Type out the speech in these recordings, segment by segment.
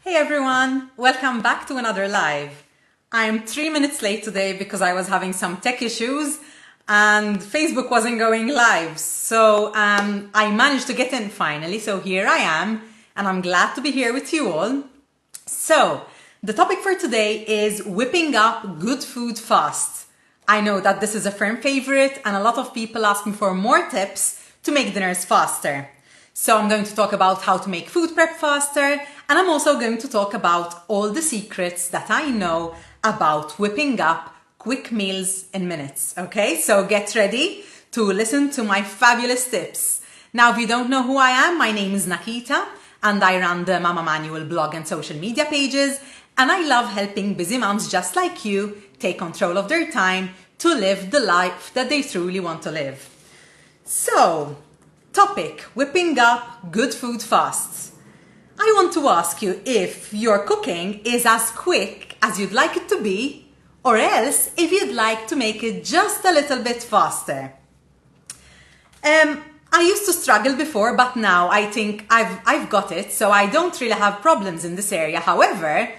Hey everyone, welcome back to another live. I'm 3 minutes late today because I was having some tech issues and Facebook wasn't going live. So I managed to get in finally. So here I am and I'm glad to be here with you all. So the topic for today is whipping up good food fast. I know that this is a firm favorite and a lot of people ask me for more tips to make dinners faster. So I'm going to talk about how to make food prep faster, and I'm also going to talk about all the secrets that I know about whipping up quick meals in minutes. Okay, so get ready to listen to my fabulous tips. Now, if you don't know who I am, my name is Nakita and I run the Mama Manual blog and social media pages, and I love helping busy moms just like you take control of their time to live the life that they truly want to live. So, topic, whipping up good food fast. I want to ask you if your cooking is as quick as you'd like it to be, or else if you'd like to make it just a little bit faster. I used to struggle before, but now I think I've got it, so I don't really have problems in this area. However,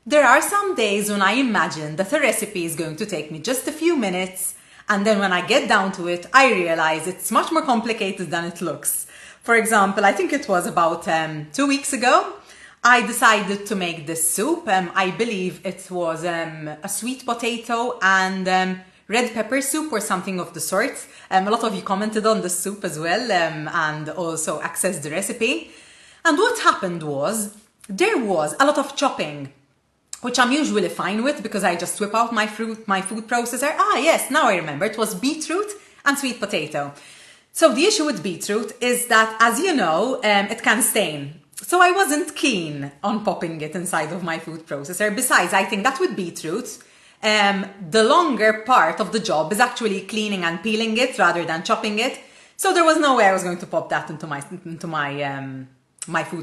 there are some days when I imagine that a recipe is going to take me just a few minutes, and then when I get down to it, I realize it's much more complicated than it looks. For example, I think it was about 2 weeks ago, I decided to make this soup. I believe it was a sweet potato and red pepper soup or something of the sort. A lot of you commented on the soup as well and also accessed the recipe. And what happened was, there was a lot of chopping, which I'm usually fine with because I just whip out my food processor. Ah, yes, now I remember. It was beetroot and sweet potato. So the issue with beetroot is that, as you know, it can stain. So I wasn't keen on popping it inside of my food processor. Besides, I think that with beetroot, the longer part of the job is actually cleaning and peeling it rather than chopping it. So there was no way I was going to pop that into my food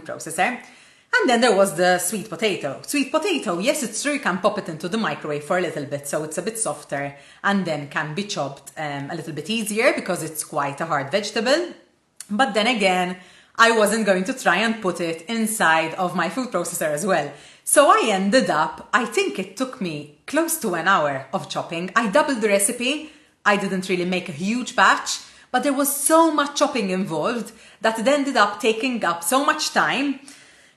processor. And then there was the sweet potato. Sweet potato, yes, it's true, you can pop it into the microwave for a little bit so it's a bit softer and then can be chopped a little bit easier because it's quite a hard vegetable. But then again, I wasn't going to try and put it inside of my food processor as well. So I ended up, I think it took me close to an hour of chopping. I doubled the recipe. I didn't really make a huge batch, but there was so much chopping involved that it ended up taking up so much time.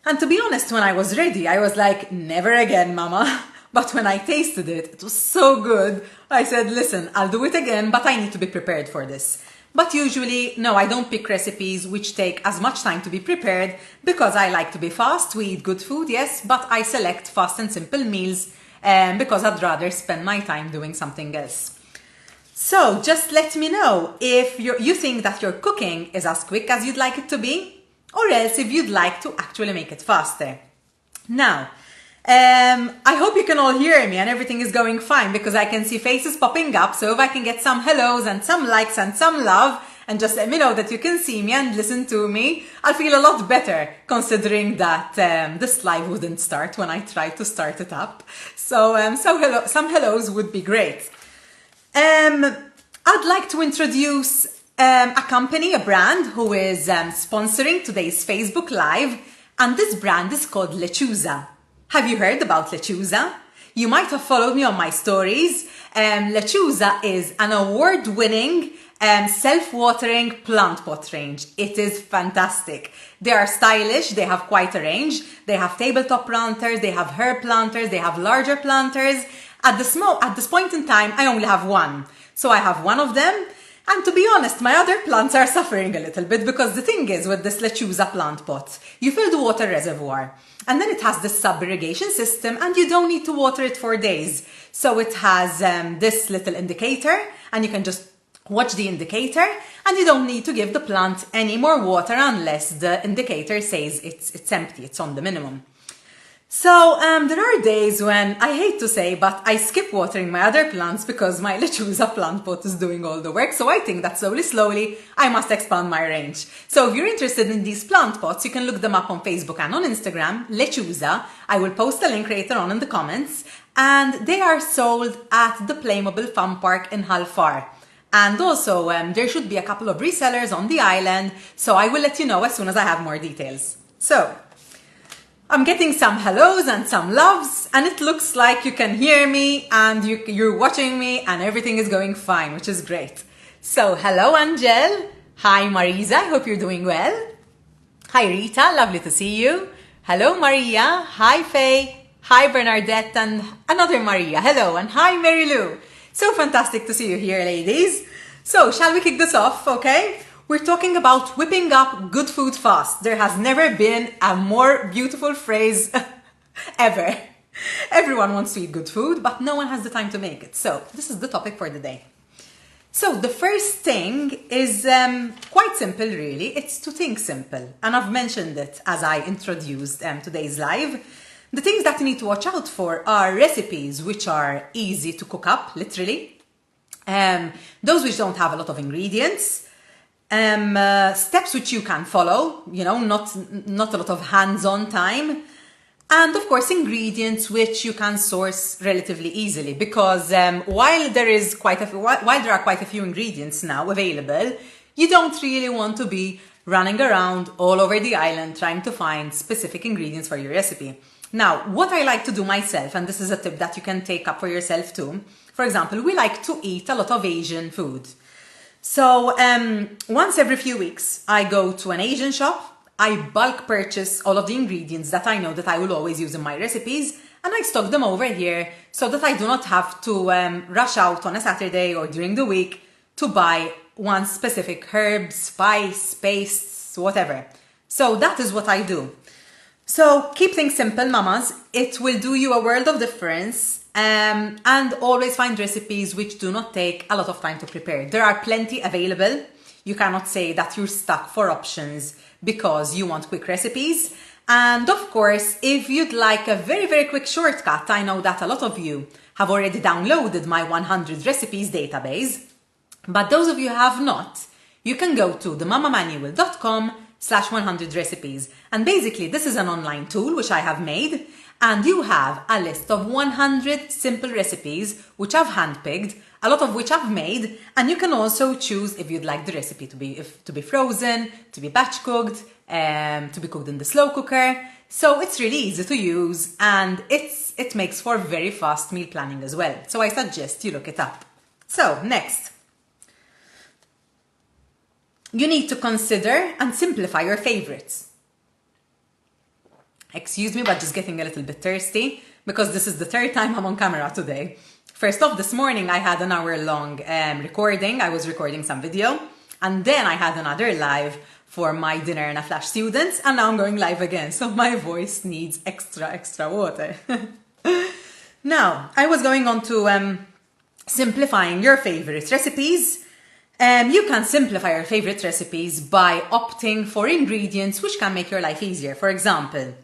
And to be honest, when I was ready, I was like, never again, mama. But when I tasted it, it was so good. I said, listen, I'll do it again, but I need to be prepared for this. But usually, no, I don't pick recipes which take as much time to be prepared because I like to be fast. We eat good food, yes, but I select fast and simple meals because I'd rather spend my time doing something else. So just let me know if you think that your cooking is as quick as you'd like it to be, or else if you'd like to actually make it faster. Now, I hope you can all hear me and everything is going fine because I can see faces popping up. So if I can get some hellos and some likes and some love and just let me know that you can see me and listen to me, I'll feel a lot better considering that this live wouldn't start when I tried to start it up. So some hellos would be great. I'd like to introduce a company, a brand who is sponsoring today's Facebook Live, and this brand is called Lechuza. Have you heard about Lechuza? You might have followed me on my stories. Lechuza is an award-winning self-watering plant pot range. It is fantastic. They are stylish, they have quite a range. They have tabletop planters, they have herb planters, they have larger planters. At this point in time, I only have one. So I have one of them. And to be honest, my other plants are suffering a little bit because the thing is with this Lechuza plant pot, you fill the water reservoir and then it has this sub-irrigation system and you don't need to water it for days. So it has this little indicator and you can just watch the indicator and you don't need to give the plant any more water unless the indicator says it's empty, it's on the minimum. So there are days when, I hate to say, but I skip watering my other plants because my Lechuza plant pot is doing all the work. So I think that slowly, I must expand my range. So if you're interested in these plant pots, you can look them up on Facebook and on Instagram, Lechuza. I will post a link later on in the comments. And they are sold at the Playmobil Fun Park in Hull Far. And also, there should be a couple of resellers on the island. So I will let you know as soon as I have more details. So, I'm getting some hellos and some loves, and it looks like you can hear me and you're watching me and everything is going fine, which is great. So, hello Angel. Hi Marisa, I hope you're doing well. Hi Rita, lovely to see you. Hello Maria. Hi Faye. Hi Bernadette and another Maria. Hello, and hi Mary Lou. So fantastic to see you here, ladies. So, shall we kick this off, okay? We're talking about whipping up good food fast. There has never been a more beautiful phrase ever. Everyone wants to eat good food, but no one has the time to make it. So, this is the topic for the day. So, the first thing is quite simple, really. It's to think simple. And I've mentioned it as I introduced today's live. The things that you need to watch out for are recipes which are easy to cook up, literally. Those which don't have a lot of ingredients. Steps which you can follow, not a lot of hands-on time. And of course, ingredients which you can source relatively easily, because while there are quite a few ingredients now available, you don't really want to be running around all over the island trying to find specific ingredients for your recipe. Now, what I like to do myself, and this is a tip that you can take up for yourself too. For example, we like to eat a lot of Asian food. So once every few weeks, I go to an Asian shop, I bulk purchase all of the ingredients that I know that I will always use in my recipes, and I stock them over here so that I do not have to rush out on a Saturday or during the week to buy one specific herb, spice, pastes, whatever. So that is what I do. So keep things simple, mamas. It will do you a world of difference. And always find recipes which do not take a lot of time to prepare. There are plenty available. You cannot say that you're stuck for options because you want quick recipes. And of course, if you'd like a very, very quick shortcut, I know that a lot of you have already downloaded my 100 recipes database. But those of you who have not, you can go to themamamanual.com/100 recipes. And basically, this is an online tool which I have made. And you have a list of 100 simple recipes which I've handpicked, a lot of which I've made, and you can also choose if you'd like the recipe to be frozen, to be batch cooked, to be cooked in the slow cooker. So it's really easy to use, and it makes for very fast meal planning as well. So I suggest you look it up. So next, you need to consider and simplify your favorites. Excuse me, but just getting a little bit thirsty because this is the third time I'm on camera today. First off, this morning I had an hour-long recording. I was recording some video, and then I had another live for my dinner and a flash students, and now I'm going live again, so my voice needs extra water. Now, I was going on to simplifying your favorite recipes. You can simplify your favorite recipes by opting for ingredients which can make your life easier. For example,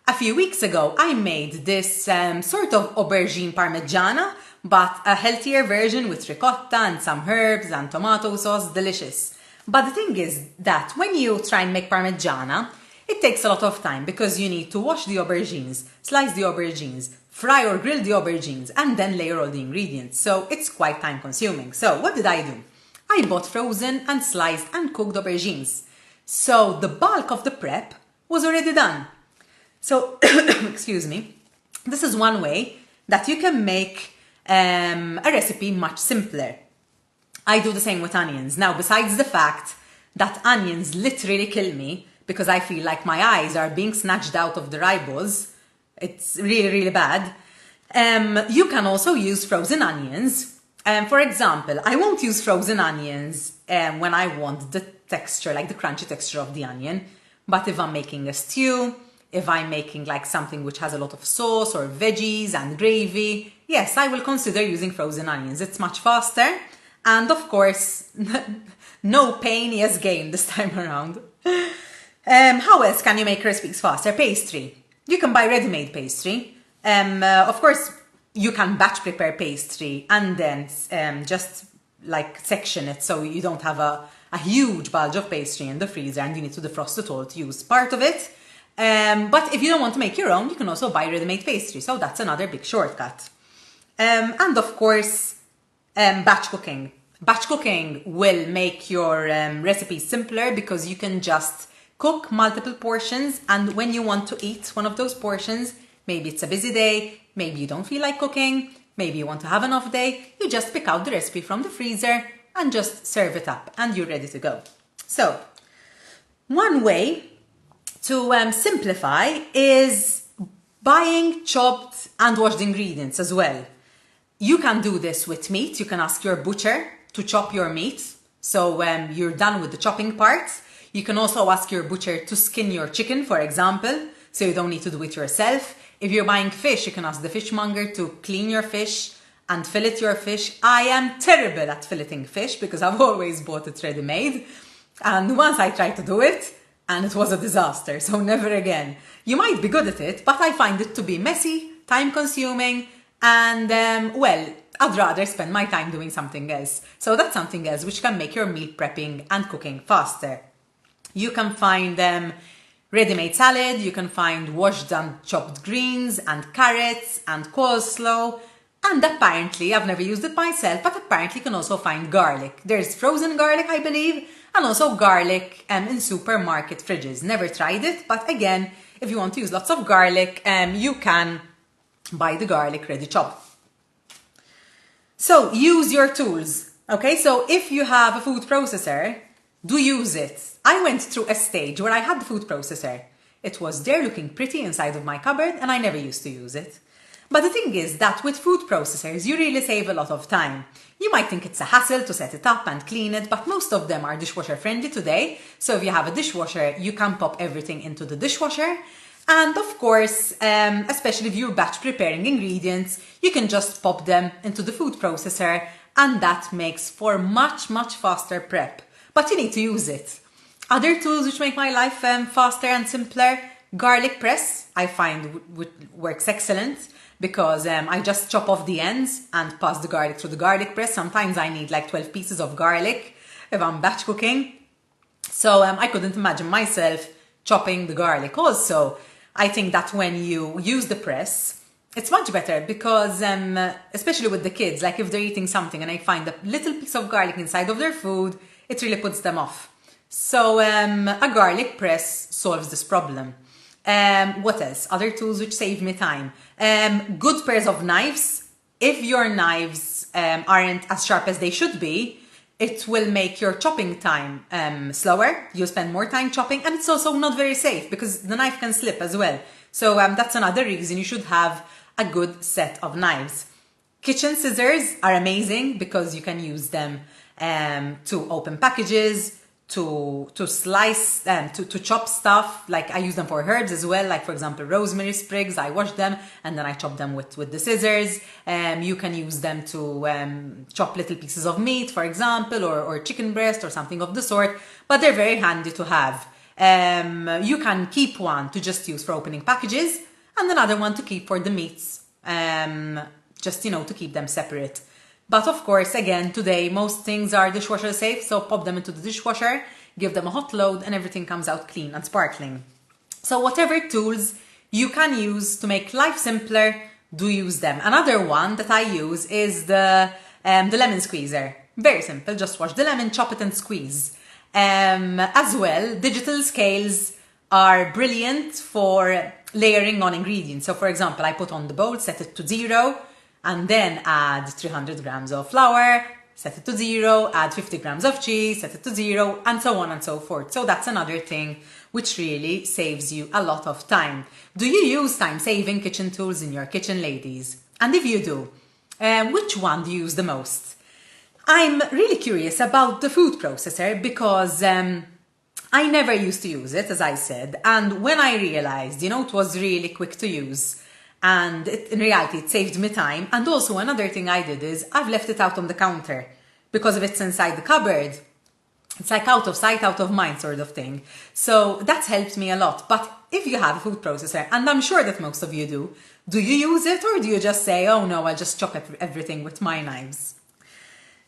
a few weeks ago, I made this sort of aubergine parmigiana, but a healthier version with ricotta and some herbs and tomato sauce, delicious. But the thing is that when you try and make parmigiana, it takes a lot of time because you need to wash the aubergines, slice the aubergines, fry or grill the aubergines, and then layer all the ingredients. So it's quite time consuming. So what did I do? I bought frozen and sliced and cooked aubergines. So the bulk of the prep was already done. So, excuse me, this is one way that you can make a recipe much simpler. I do the same with onions. Now, besides the fact that onions literally kill me because I feel like my eyes are being snatched out of their eyeballs, it's really bad. You can also use frozen onions. For example, I won't use frozen onions when I want the texture, like the crunchy texture of the onion. But if I'm making a stew, if I'm making like something which has a lot of sauce or veggies and gravy, yes, I will consider using frozen onions. It's much faster. And of course, no pain, yes gain this time around. How else can you make recipes faster? Pastry. You can buy ready-made pastry. Of course, you can batch prepare pastry and then just like section it so you don't have a huge bulge of pastry in the freezer and you need to defrost it all to use part of it. But if you don't want to make your own, you can also buy ready-made pastry. So that's another big shortcut. And of course, batch cooking. Batch cooking will make your recipes simpler because you can just cook multiple portions, and when you want to eat one of those portions, maybe it's a busy day, maybe you don't feel like cooking, maybe you want to have an off day, you just pick out the recipe from the freezer and just serve it up and you're ready to go. So, one way to simplify is buying chopped and washed ingredients as well. You can do this with meat. You can ask your butcher to chop your meat. So you're done with the chopping parts. You can also ask your butcher to skin your chicken, for example, so you don't need to do it yourself. If you're buying fish, you can ask the fishmonger to clean your fish and fillet your fish. I am terrible at filleting fish because I've always bought it ready-made. And once I tried to do it, and it was a disaster, so never again. You might be good at it, but I find it to be messy, time-consuming, and, I'd rather spend my time doing something else. So that's something else which can make your meal prepping and cooking faster. You can find ready-made salad, you can find washed and chopped greens and carrots and coleslaw, and apparently, I've never used it myself, but apparently you can also find garlic. There's frozen garlic, I believe, and also garlic in supermarket fridges. Never tried it, but again, if you want to use lots of garlic, you can buy the garlic ready chopped. So use your tools, okay? So if you have a food processor, do use it. I went through a stage where I had the food processor. It was there looking pretty inside of my cupboard and I never used to use it. But the thing is that with food processors, you really save a lot of time. You might think it's a hassle to set it up and clean it, but most of them are dishwasher friendly today. So if you have a dishwasher, you can pop everything into the dishwasher. And of course, especially if you're batch preparing ingredients, you can just pop them into the food processor and that makes for much, much faster prep. But you need to use it. Other tools which make my life faster and simpler, garlic press, I find works excellent because I just chop off the ends and pass the garlic through the garlic press. Sometimes I need like 12 pieces of garlic if I'm batch cooking. So I couldn't imagine myself chopping the garlic. Also, I think that when you use the press, it's much better because, especially with the kids, like if they're eating something and I find a little piece of garlic inside of their food, it really puts them off. So a garlic press solves this problem. What else? Other tools which save me time. Good pairs of knives. If your knives aren't as sharp as they should be, it will make your chopping time slower. You'll spend more time chopping and it's also not very safe because the knife can slip as well. So that's another reason you should have a good set of knives. Kitchen scissors are amazing because you can use them to open packages, to slice, to chop stuff. Like I use them for herbs as well. Like for example, rosemary sprigs, I wash them and then I chop them with the scissors. You can use them to chop little pieces of meat, for example, or chicken breast or something of the sort. But they're very handy to have. You can keep one to just use for opening packages and another one to keep for the meats. Just, to keep them separate. But of course, again, today, most things are dishwasher safe, so pop them into the dishwasher, give them a hot load, and everything comes out clean and sparkling. So whatever tools you can use to make life simpler, do use them. Another one that I use is the lemon squeezer. Very simple, just wash the lemon, chop it and squeeze. As well, digital scales are brilliant for layering on ingredients. So for example, I put on the bowl, set it to 0, and then add 300 grams of flour, set it to 0, add 50 grams of cheese, set it to 0, and so on and so forth. So that's another thing which really saves you a lot of time. Do you use time-saving kitchen tools in your kitchen, ladies? And if you do, which one do you use the most? I'm really curious about the food processor because I never used to use it, as I said, and when I realized, it was really quick to use, and in reality, it saved me time. And also another thing I did is I've left it out on the counter because if it's inside the cupboard, it's like out of sight, out of mind sort of thing. So that's helped me a lot. But if you have a food processor, and I'm sure that most of you do you use it or do you just say, oh no, I'll just chop everything with my knives?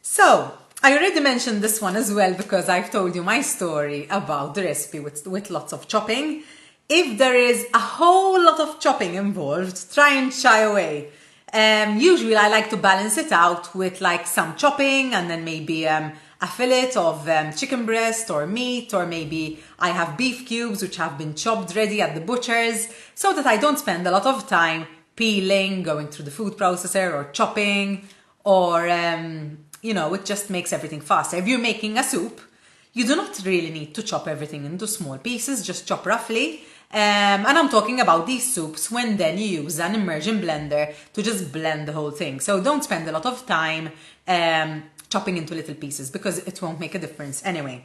So I already mentioned this one as well because I've told you my story about the recipe with lots of chopping. If there is a whole lot of chopping involved, try and shy away. Usually I like to balance it out with like some chopping and then maybe a a fillet of chicken breast or meat, or maybe I have beef cubes which have been chopped ready at the butcher's, so that I don't spend a lot of time peeling, going through the food processor or chopping, or it just makes everything faster. If you're making a soup, you do not really need to chop everything into small pieces, just chop roughly. And I'm talking about these soups when then you use an immersion blender to just blend the whole thing. So don't spend a lot of time chopping into little pieces, because it won't make a difference anyway.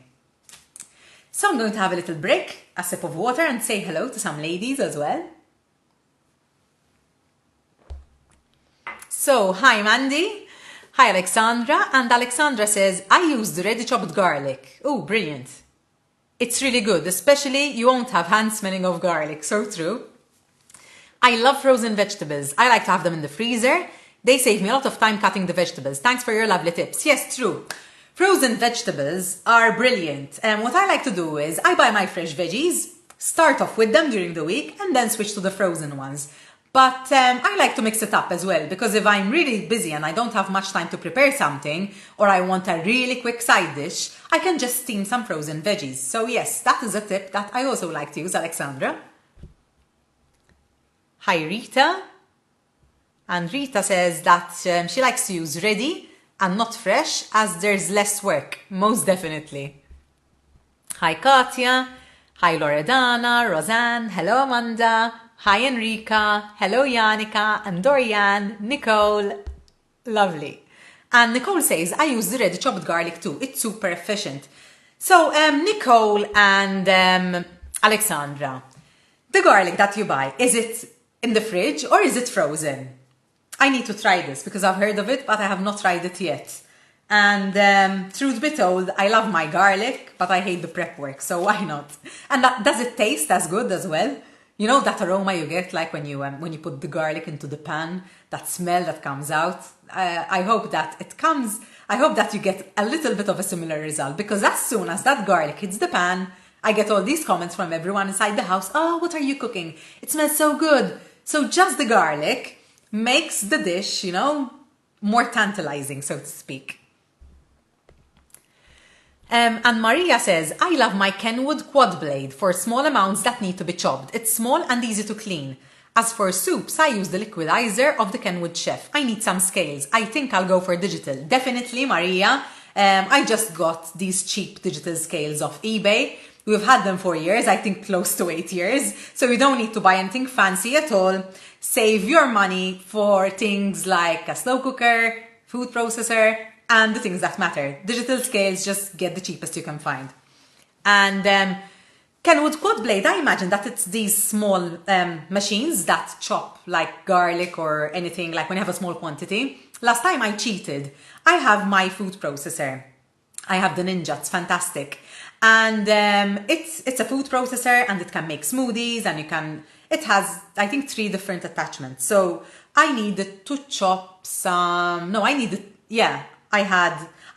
So I'm going to have a little break, a sip of water, and say hello to some ladies as well. So, hi Mandy, hi Alexandra, and Alexandra says, I use the ready chopped garlic. Oh, brilliant. It's really good, especially you won't have hands smelling of garlic, so true. I love frozen vegetables. I like to have them in the freezer. They save me a lot of time cutting the vegetables. Thanks for your lovely tips. Yes, true. Frozen vegetables are brilliant. And what I like to do is I buy my fresh veggies, start off with them during the week, and then switch to the frozen ones. But I like to mix it up as well, because if I'm really busy and I don't have much time to prepare something, or I want a really quick side dish, I can just steam some frozen veggies. So yes, that is a tip that I also like to use, Alexandra. Hi Rita. And Rita says that she likes to use ready and not fresh, as there's less work, most definitely. Hi Katya. Hi Loredana, Roseanne, hello Amanda. Hi Enrica, hello Yanika, and Dorian, Nicole. Lovely. And Nicole says, I use the ready chopped garlic too. It's super efficient. So, Nicole and Alexandra, the garlic that you buy, is it in the fridge or is it frozen? I need to try this because I've heard of it, but I have not tried it yet. And truth be told, I love my garlic, but I hate the prep work, so why not? And does it taste as good as well? You know that aroma you get, like when you put the garlic into the pan, that smell that comes out. I hope that you get a little bit of a similar result, because as soon as that garlic hits the pan, I get all these comments from everyone inside the house. Oh, what are you cooking? It smells so good. So just the garlic makes the dish, more tantalizing, so to speak. And Maria says, I love my Kenwood quad blade for small amounts that need to be chopped. It's small and easy to clean. As for soups, I use the liquidizer of the Kenwood Chef. I need some scales. I think I'll go for digital. Definitely, Maria. I just got these cheap digital scales off eBay. We've had them for years, I think close to 8 years. So you don't need to buy anything fancy at all. Save your money for things like a slow cooker, food processor, and the things that matter. Digital scales, just get the cheapest you can find. And Kenwood quad blade, I imagine that it's these small machines that chop like garlic or anything, like when you have a small quantity. Last time I cheated. I have my food processor. I have the Ninja, it's fantastic. And it's a food processor, and it can make smoothies, and it has, I think, 3 different attachments. So I needed to chop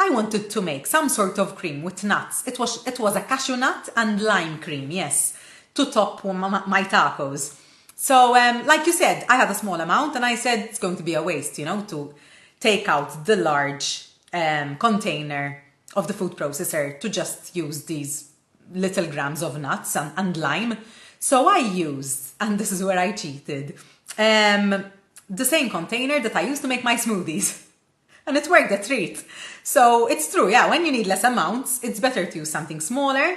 I wanted to make some sort of cream with nuts. It was a cashew nut and lime cream, yes, to top my tacos. So, like you said, I had a small amount, and I said it's going to be a waste, to take out the large container of the food processor to just use these little grams of nuts and lime. So I used, and this is where I cheated, the same container that I used to make my smoothies. And it worked a treat. So it's true, yeah, when you need less amounts, it's better to use something smaller.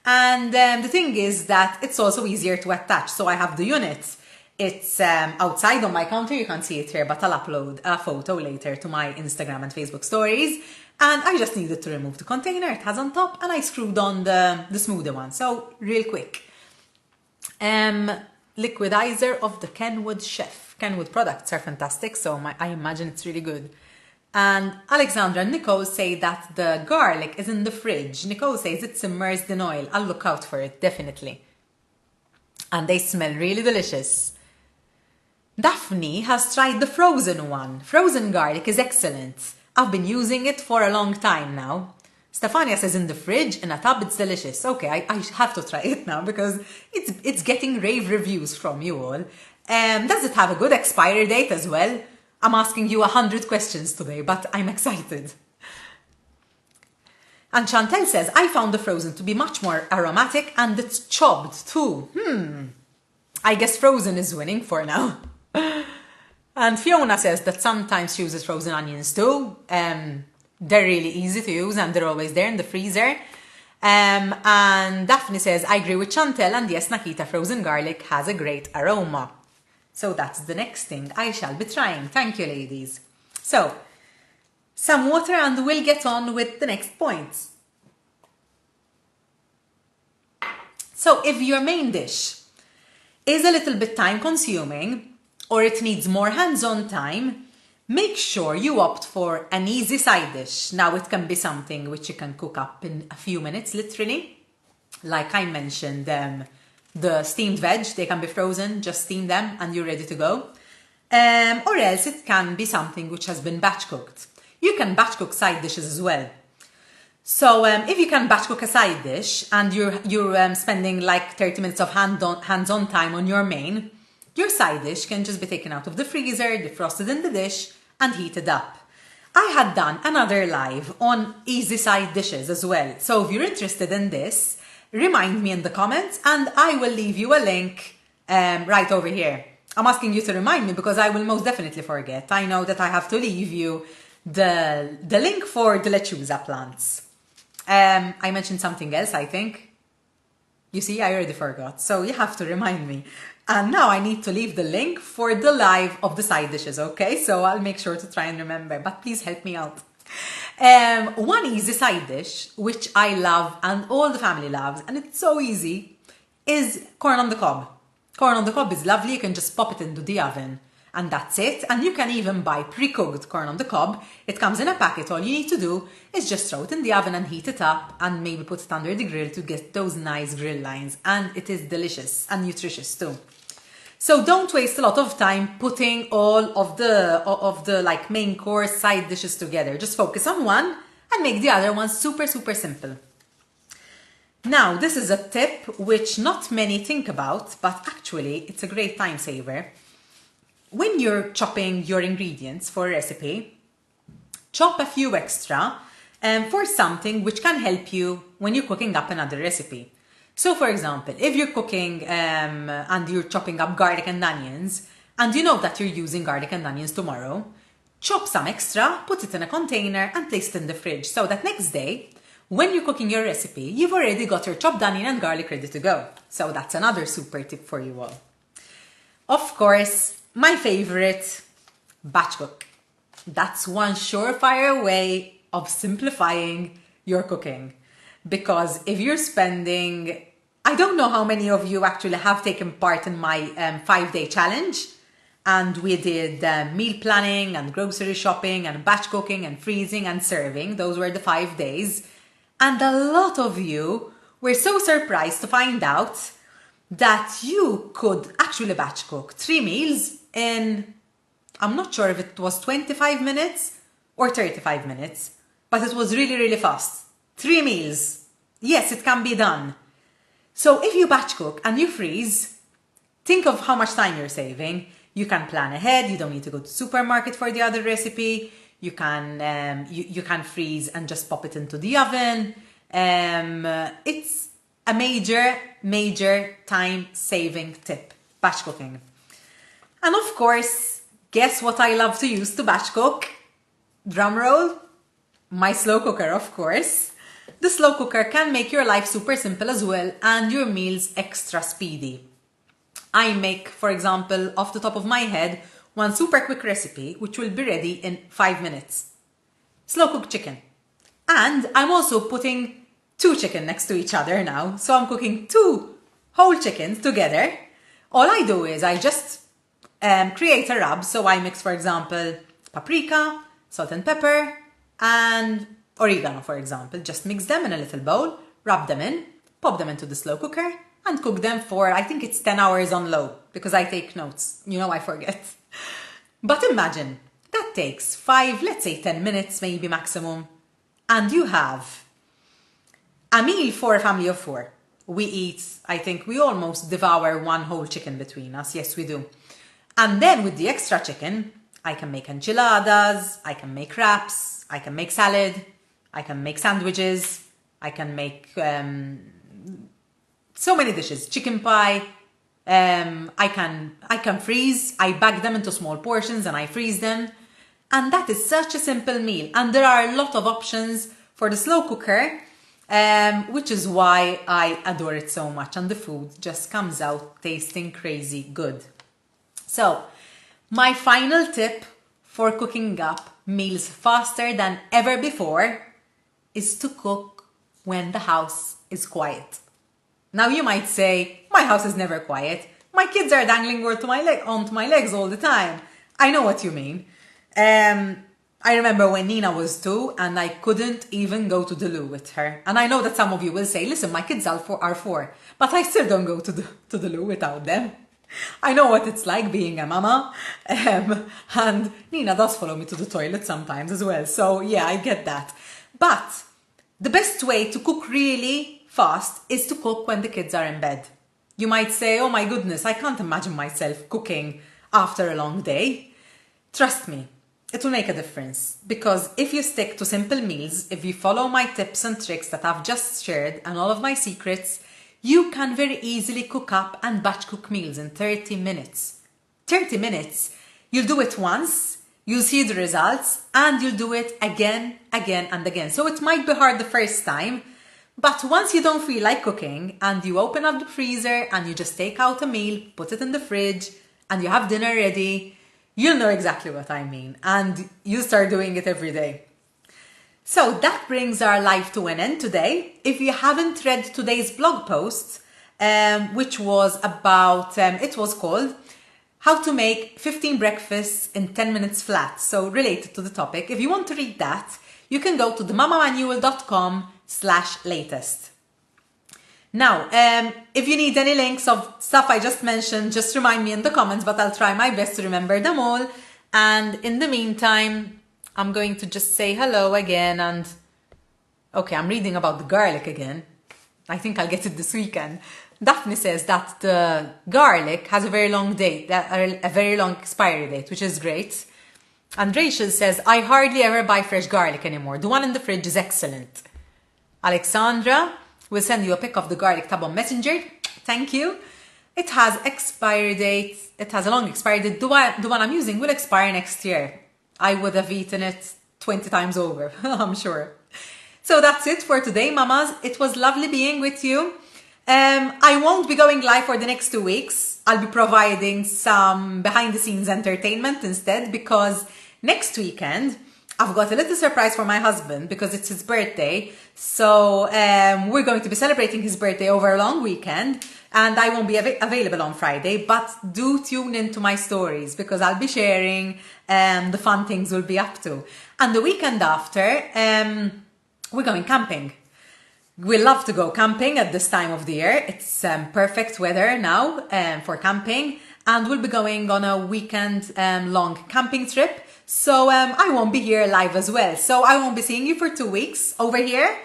And the thing is that it's also easier to attach. So I have the unit. It's outside on my counter. You can't see it here, but I'll upload a photo later to my Instagram and Facebook stories. And I just needed to remove the container it has on top, and I screwed on the smoother one. So real quick. Liquidizer of the Kenwood Chef. Kenwood products are fantastic, so I imagine it's really good. And Alexandra and Nicole say that the garlic is in the fridge. Nicole says it's immersed in oil. I'll look out for it, definitely. And they smell really delicious. Daphne has tried the frozen one. Frozen garlic is excellent. I've been using it for a long time now. Stefania says in the fridge, in a tub, it's delicious. Okay, I have to try it now because it's getting rave reviews from you all. Does it have a good expiry date as well? I'm asking you 100 questions today, but I'm excited. And Chantel says, I found the frozen to be much more aromatic and it's chopped too. I guess frozen is winning for now. And Fiona says that sometimes she uses frozen onions too. They're really easy to use and they're always there in the freezer. And Daphne says, I agree with Chantel, and yes, Nakita, frozen garlic has a great aroma. So that's the next thing I shall be trying. Thank you, ladies. So, some water and we'll get on with the next points. So, if your main dish is a little bit time consuming or it needs more hands-on time, make sure you opt for an easy side dish. Now, it can be something which you can cook up in a few minutes, literally. Like I mentioned, the steamed veg, they can be frozen, just steam them and you're ready to go. Or else it can be something which has been batch cooked. You can batch cook side dishes as well. So if you can batch cook a side dish and you're spending like 30 minutes of hands-on time on your main, your side dish can just be taken out of the freezer, defrosted in the dish, and heated up. I had done another live on easy side dishes as well. So if you're interested in this, remind me in the comments and I will leave you a link right over here. I'm asking you to remind me because I will most definitely forget. I know that I have to leave you the link for the lechuza plants. I mentioned something else, I think. You see, I already forgot. So you have to remind me. And now I need to leave the link for the live of the side dishes, okay? So I'll make sure to try and remember, but please help me out. One easy side dish, which I love and all the family loves, and it's so easy, is corn on the cob. Corn on the cob is lovely. You can just pop it into the oven and that's it. And you can even buy pre-cooked corn on the cob. It comes in a packet. All you need to do is just throw it in the oven and heat it up and maybe put it under the grill to get those nice grill lines. And it is delicious and nutritious too. So don't waste a lot of time putting all of the like main course side dishes together. Just focus on one and make the other one super, super simple. Now, this is a tip which not many think about, but actually it's a great time saver. When you're chopping your ingredients for a recipe, chop a few extra for something which can help you when you're cooking up another recipe. So, for example, if you're cooking and you're chopping up garlic and onions, and you know that you're using garlic and onions tomorrow, chop some extra, put it in a container and place it in the fridge so that next day, when you're cooking your recipe, you've already got your chopped onion and garlic ready to go. So that's another super tip for you all. Of course, my favorite, batch cook. That's one surefire way of simplifying your cooking. Because if you're spending, I don't know how many of you actually have taken part in my 5-day challenge. And we did meal planning and grocery shopping and batch cooking and freezing and serving. Those were the 5 days. And a lot of you were so surprised to find out that you could actually batch cook 3 meals in, I'm not sure if it was 25 minutes or 35 minutes, but it was really, really fast. 3 meals. Yes, it can be done. So if you batch cook and you freeze, think of how much time you're saving. You can plan ahead. You don't need to go to the supermarket for the other recipe. You can you can freeze and just pop it into the oven. It's a major time-saving tip, batch cooking. And of course, guess what I love to use to batch cook? Drum roll, my slow cooker, of course. The slow cooker can make your life super simple as well and your meals extra speedy. I make, for example, off the top of my head, one super quick recipe which will be ready in 5 minutes. Slow cooked chicken. And I'm also putting 2 chicken next to each other now. So I'm cooking 2 whole chickens together. All I do is I just create a rub. So I mix, for example, paprika, salt and pepper, and oregano, for example. Just mix them in a little bowl, rub them in, pop them into the slow cooker, and cook them for, I think it's 10 hours on low, because I take notes. You know, I forget. But imagine, that takes 5, let's say 10 minutes, maybe maximum. And you have a meal for a family of 4. We eat, I think we almost devour 1 whole chicken between us. Yes, we do. And then with the extra chicken, I can make enchiladas, I can make wraps, I can make salad, I can make sandwiches. I can make so many dishes. Chicken pie. I can freeze. I bag them into small portions and I freeze them. And that is such a simple meal. And there are a lot of options for the slow cooker, which is why I adore it so much. And the food just comes out tasting crazy good. So, my final tip for cooking up meals faster than ever before is to cook when the house is quiet. Now you might say, my house is never quiet. My kids are dangling onto my legs all the time. I know what you mean. I remember when Nina was 2 and I couldn't even go to the loo with her. And I know that some of you will say, listen, my kids are 4, but I still don't go to the loo without them. I know what it's like being a mama. And Nina does follow me to the toilet sometimes as well. So yeah, I get that. But the best way to cook really fast is to cook when the kids are in bed. You might say, oh my goodness, I can't imagine myself cooking after a long day. Trust me, it will make a difference, because if you stick to simple meals, if you follow my tips and tricks that I've just shared and all of my secrets, you can very easily cook up and batch cook meals in 30 minutes. 30 minutes. You'll do it once, you'll see the results, and you'll do it again, and again. So it might be hard the first time, but once you don't feel like cooking and you open up the freezer and you just take out a meal, put it in the fridge, and you have dinner ready, you'll know exactly what I mean, and you start doing it every day. So that brings our life to an end today. If you haven't read today's blog post, which was about, it was called How to Make 15 Breakfasts in 10 Minutes Flat, so related to the topic. If you want to read that, you can go to themamamanual.com/latest. Now, if you need any links of stuff I just mentioned, just remind me in the comments, but I'll try my best to remember them all. And in the meantime, I'm going to just say hello again. And okay, I'm reading about the garlic again. I think I'll get it this weekend. Daphne says that the garlic has a very long date, a very long expiry date, which is great. And Rachel says, I hardly ever buy fresh garlic anymore. The one in the fridge is excellent. Alexandra will send you a pic of the garlic tab on Messenger. Thank you. It has expiry date. It has a long expiry date. The one I'm using will expire next year. I would have eaten it 20 times over, I'm sure. So that's it for today, mamas. It was lovely being with you. I won't be going live for the next 2 weeks. I'll be providing some behind the scenes entertainment instead, because next weekend I've got a little surprise for my husband because it's his birthday. So we're going to be celebrating his birthday over a long weekend, and I won't be available on Friday, but do tune into my stories because I'll be sharing the fun things we'll be up to. And the weekend after, we're going camping. We love to go camping at this time of the year. It's perfect weather now for camping, and we'll be going on a weekend long camping trip. So I won't be here live as well. So I won't be seeing you for 2 weeks over here,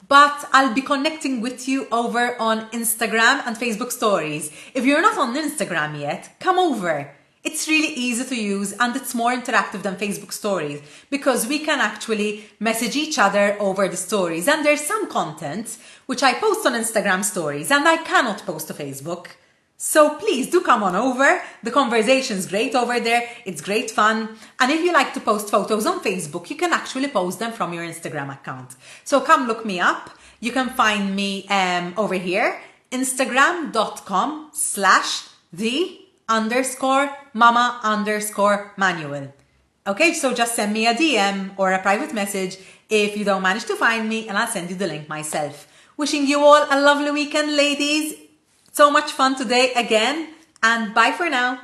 but I'll be connecting with you over on Instagram and Facebook stories. If you're not on Instagram yet, come over. It's really easy to use and it's more interactive than Facebook stories because we can actually message each other over the stories. And there's some content which I post on Instagram stories and I cannot post to Facebook. So please do come on over. The conversation's great over there. It's great fun. And if you like to post photos on Facebook, you can actually post them from your Instagram account. So come look me up. You can find me over here, instagram.com/the_mama_manual. Okay, so just send me a DM or a private message if you don't manage to find me and I'll send you the link myself. Wishing you all a lovely weekend, ladies. So much fun today again, and bye for now.